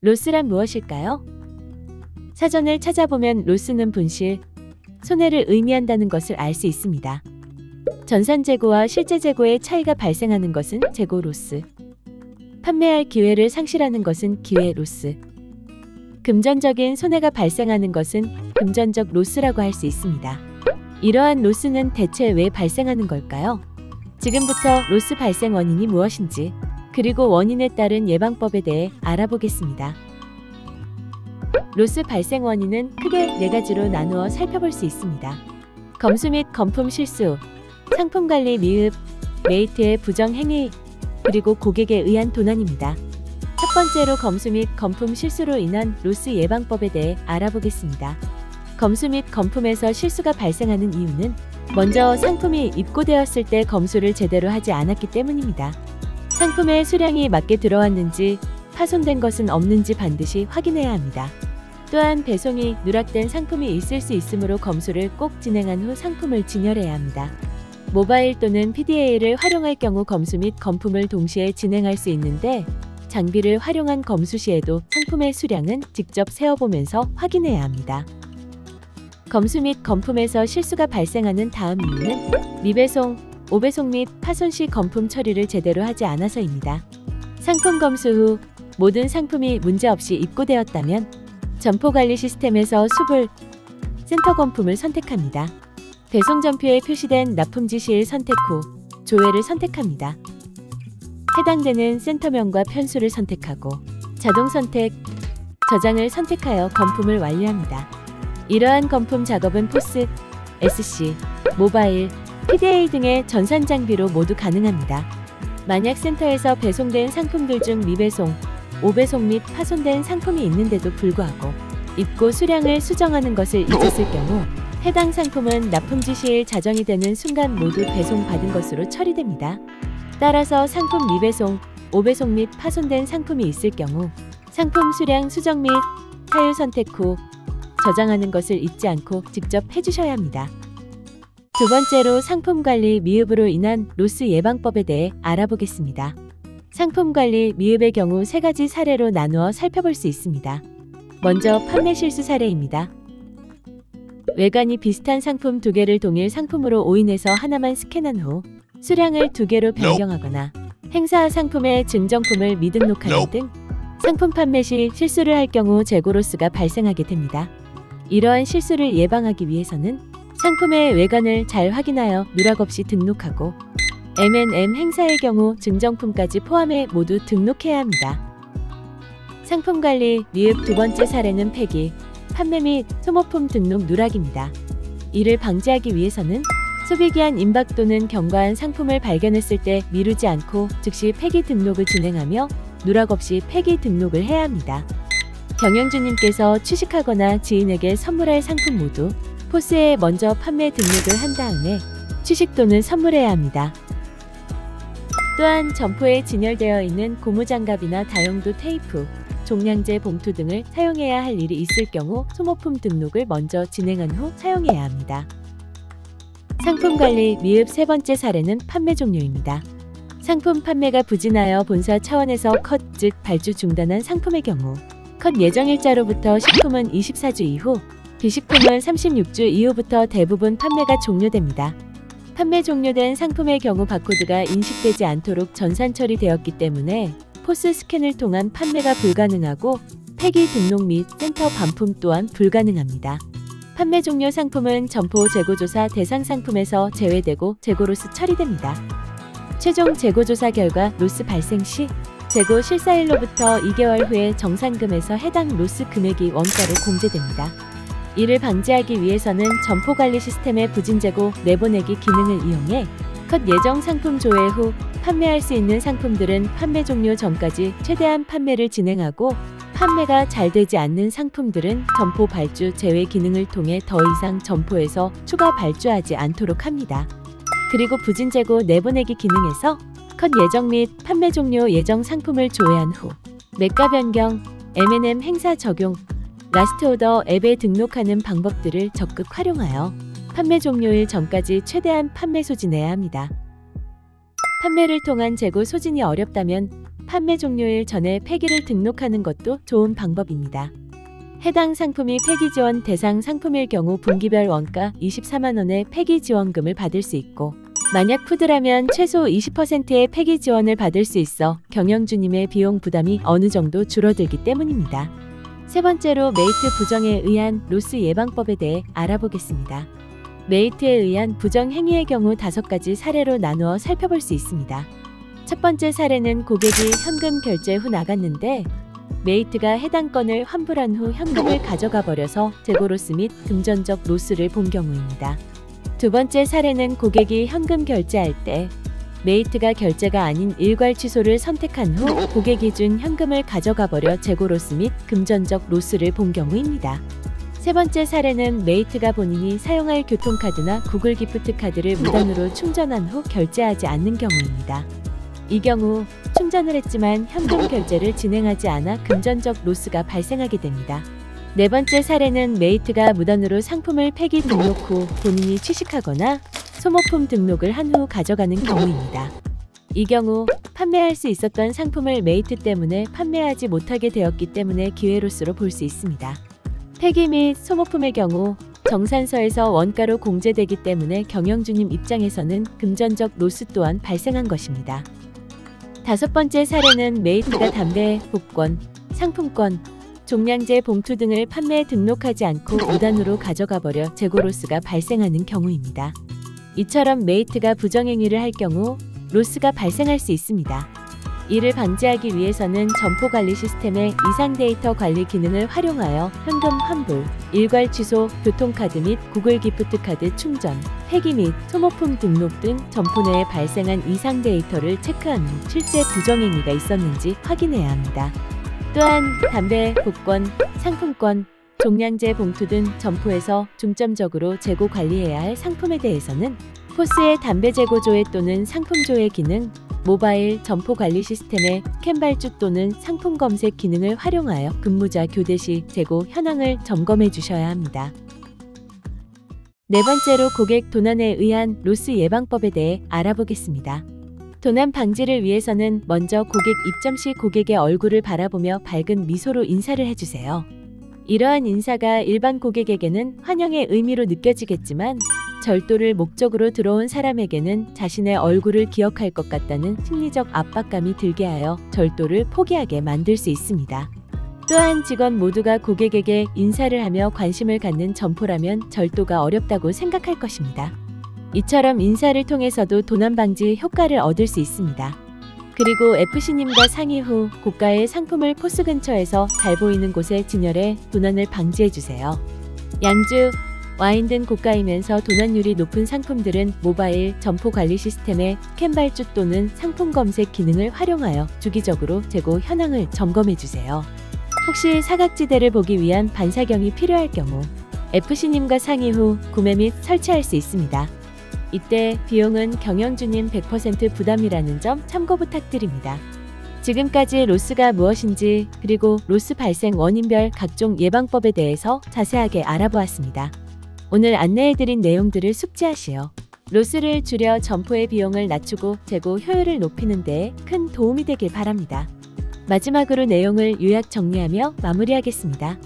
로스란 무엇일까요? 사전을 찾아보면 로스는 분실, 손해를 의미한다는 것을 알 수 있습니다. 전산 재고와 실제 재고의 차이가 발생하는 것은 재고 로스, 판매할 기회를 상실하는 것은 기회 로스, 금전적인 손해가 발생하는 것은 금전적 로스라고 할 수 있습니다. 이러한 로스는 대체 왜 발생하는 걸까요? 지금부터 로스 발생 원인이 무엇인지, 그리고 원인에 따른 예방법에 대해 알아보겠습니다. 로스 발생 원인은 크게 4가지로 나누어 살펴볼 수 있습니다. 검수 및 검품 실수, 상품 관리 미흡, 메이트의 부정 행위, 그리고 고객에 의한 도난입니다. 첫 번째로 검수 및 검품 실수로 인한 로스 예방법에 대해 알아보겠습니다. 검수 및 검품에서 실수가 발생하는 이유는 먼저 상품이 입고되었을 때 검수를 제대로 하지 않았기 때문입니다. 상품의 수량이 맞게 들어왔는지, 파손된 것은 없는지 반드시 확인해야 합니다. 또한 배송이 누락된 상품이 있을 수 있으므로 검수를 꼭 진행한 후 상품을 진열해야 합니다. 모바일 또는 PDA를 활용할 경우 검수 및 검품을 동시에 진행할 수 있는데, 장비를 활용한 검수 시에도 상품의 수량은 직접 세어보면서 확인해야 합니다. 검수 및 검품에서 실수가 발생하는 다음 이유는 미배송, 오배송 및 파손 시 검품 처리를 제대로 하지 않아서입니다. 상품 검수 후 모든 상품이 문제없이 입고되었다면 점포관리 시스템에서 수불, 센터 검품을 선택합니다. 배송 전표에 표시된 납품 지시일 선택 후 조회를 선택합니다. 해당되는 센터명과 편수를 선택하고 자동 선택, 저장을 선택하여 검품을 완료합니다. 이러한 검품 작업은 포스, SC, 모바일, PDA 등의 전산 장비로 모두 가능합니다. 만약 센터에서 배송된 상품들 중 미배송, 오배송 및 파손된 상품이 있는데도 불구하고 입고 수량을 수정하는 것을 잊었을 경우 해당 상품은 납품 지시일 자정이 되는 순간 모두 배송받은 것으로 처리됩니다. 따라서 상품 미배송, 오배송 및 파손된 상품이 있을 경우 상품 수량 수정 및 사유 선택 후 저장하는 것을 잊지 않고 직접 해주셔야 합니다. 두 번째로 상품 관리 미흡으로 인한 로스 예방법에 대해 알아보겠습니다. 상품 관리 미흡의 경우 3가지 사례로 나누어 살펴볼 수 있습니다. 먼저 판매 실수 사례입니다. 외관이 비슷한 상품 2개를 동일 상품으로 오인해서 하나만 스캔한 후 수량을 2개로 변경하거나 행사 상품의 증정품을 미등록하는 등 상품 판매 시 실수를 할 경우 재고 로스가 발생하게 됩니다. 이러한 실수를 예방하기 위해서는 상품의 외관을 잘 확인하여 누락 없이 등록하고 M&M 행사의 경우 증정품까지 포함해 모두 등록해야 합니다. 상품 관리 미흡 두 번째 사례는 폐기, 판매 및 소모품 등록 누락입니다. 이를 방지하기 위해서는 소비기한 임박 또는 경과한 상품을 발견했을 때 미루지 않고 즉시 폐기 등록을 진행하며 누락 없이 폐기 등록을 해야 합니다. 경영주님께서 취식하거나 지인에게 선물할 상품 모두 포스에 먼저 판매 등록을 한 다음에 취식 또는 선물해야 합니다. 또한 점포에 진열되어 있는 고무장갑이나 다용도 테이프, 종량제 봉투 등을 사용해야 할 일이 있을 경우 소모품 등록을 먼저 진행한 후 사용해야 합니다. 상품 관리 미흡 세 번째 사례는 판매 종료입니다. 상품 판매가 부진하여 본사 차원에서 컷, 즉 발주 중단한 상품의 경우 컷 예정일자로부터 식품은 24주 이후, 비식품은 36주 이후부터 대부분 판매가 종료됩니다. 판매 종료된 상품의 경우 바코드가 인식되지 않도록 전산 처리되었기 때문에 포스 스캔을 통한 판매가 불가능하고 폐기 등록 및 센터 반품 또한 불가능합니다. 판매 종료 상품은 점포 재고조사 대상 상품에서 제외되고 재고로스 처리됩니다. 최종 재고조사 결과 로스 발생 시 재고 실사일로부터 2개월 후에 정산금에서 해당 로스 금액이 원가로 공제됩니다. 이를 방지하기 위해서는 점포관리 시스템의 부진재고 내보내기 기능을 이용해 컷 예정 상품 조회 후 판매할 수 있는 상품들은 판매 종료 전까지 최대한 판매를 진행하고 판매가 잘 되지 않는 상품들은 점포 발주 제외 기능을 통해 더 이상 점포에서 추가 발주하지 않도록 합니다. 그리고 부진재고 내보내기 기능에서 컷 예정 및 판매 종료 예정 상품을 조회한 후 매가 변경, M&M 행사 적용, 라스트 오더 앱에 등록하는 방법들을 적극 활용하여 판매 종료일 전까지 최대한 판매 소진해야 합니다. 판매를 통한 재고 소진이 어렵다면 판매 종료일 전에 폐기를 등록하는 것도 좋은 방법입니다. 해당 상품이 폐기 지원 대상 상품일 경우 분기별 원가 24만 원의 폐기 지원금을 받을 수 있고, 만약 푸드라면 최소 20%의 폐기 지원을 받을 수 있어 경영주님의 비용 부담이 어느 정도 줄어들기 때문입니다. 세 번째로 메이트 부정에 의한 로스 예방법에 대해 알아보겠습니다. 메이트에 의한 부정 행위의 경우 5가지 사례로 나누어 살펴볼 수 있습니다. 첫 번째 사례는 고객이 현금 결제 후 나갔는데 메이트가 해당 건을 환불한 후 현금을 가져가 버려서 재고 로스 및 금전적 로스를 본 경우입니다. 두 번째 사례는 고객이 현금 결제할 때 메이트가 결제가 아닌 일괄 취소를 선택한 후 고객이 준 현금을 가져가 버려 재고 로스 및 금전적 로스를 본 경우입니다. 세 번째 사례는 메이트가 본인이 사용할 교통카드나 구글 기프트 카드를 무단으로 충전한 후 결제하지 않는 경우입니다. 이 경우 충전을 했지만 현금 결제를 진행하지 않아 금전적 로스가 발생하게 됩니다. 네 번째 사례는 메이트가 무단으로 상품을 폐기 등록 후 본인이 취식하거나 소모품 등록을 한 후 가져가는 경우입니다. 이 경우 판매할 수 있었던 상품을 메이트 때문에 판매하지 못하게 되었기 때문에 기회로스로 볼 수 있습니다. 폐기 및 소모품의 경우 정산서에서 원가로 공제되기 때문에 경영주님 입장에서는 금전적 로스 또한 발생한 것입니다. 다섯 번째 사례는 메이트가 담배, 복권, 상품권, 종량제 봉투 등을 판매에 등록하지 않고 무단으로 가져가 버려 재고 로스가 발생하는 경우입니다. 이처럼 메이트가 부정행위를 할 경우 로스가 발생할 수 있습니다. 이를 방지하기 위해서는 점포관리 시스템의 이상 데이터 관리 기능을 활용하여 현금 환불, 일괄 취소, 교통카드 및 구글 기프트카드 충전, 폐기 및 소모품 등록 등 점포 내에 발생한 이상 데이터를 체크한 후 실제 부정행위가 있었는지 확인해야 합니다. 또한 담배, 복권, 상품권, 종량제 봉투 등 점포에서 중점적으로 재고 관리해야 할 상품에 대해서는 포스의 담배 재고 조회 또는 상품 조회 기능, 모바일 점포 관리 시스템의 캔발주 또는 상품 검색 기능을 활용하여 근무자 교대 시 재고 현황을 점검해 주셔야 합니다. 네 번째로 고객 도난에 의한 로스 예방법에 대해 알아보겠습니다. 도난 방지를 위해서는 먼저 고객 입점 시 고객의 얼굴을 바라보며 밝은 미소로 인사를 해주세요. 이러한 인사가 일반 고객에게는 환영의 의미로 느껴지겠지만 절도를 목적으로 들어온 사람에게는 자신의 얼굴을 기억할 것 같다는 심리적 압박감이 들게 하여 절도를 포기하게 만들 수 있습니다. 또한 직원 모두가 고객에게 인사를 하며 관심을 갖는 점포라면 절도가 어렵다고 생각할 것입니다. 이처럼 인사를 통해서도 도난 방지 효과를 얻을 수 있습니다. 그리고 FC님과 상의 후 고가의 상품을 포스 근처에서 잘 보이는 곳에 진열해 도난을 방지해주세요. 양주, 와인 등 고가이면서 도난율이 높은 상품들은 모바일 점포 관리 시스템의 캔발주 또는 상품 검색 기능을 활용하여 주기적으로 재고 현황을 점검해주세요. 혹시 사각지대를 보기 위한 반사경이 필요할 경우 FC님과 상의 후 구매 및 설치할 수 있습니다. 이때 비용은 경영주님 100% 부담이라는 점 참고 부탁드립니다. 지금까지 로스가 무엇인지 그리고 로스 발생 원인별 각종 예방법에 대해서 자세하게 알아보았습니다. 오늘 안내해드린 내용들을 숙지하시어 로스를 줄여 점포의 비용을 낮추고 재고 효율을 높이는 데 큰 도움이 되길 바랍니다. 마지막으로 내용을 요약 정리하며 마무리하겠습니다.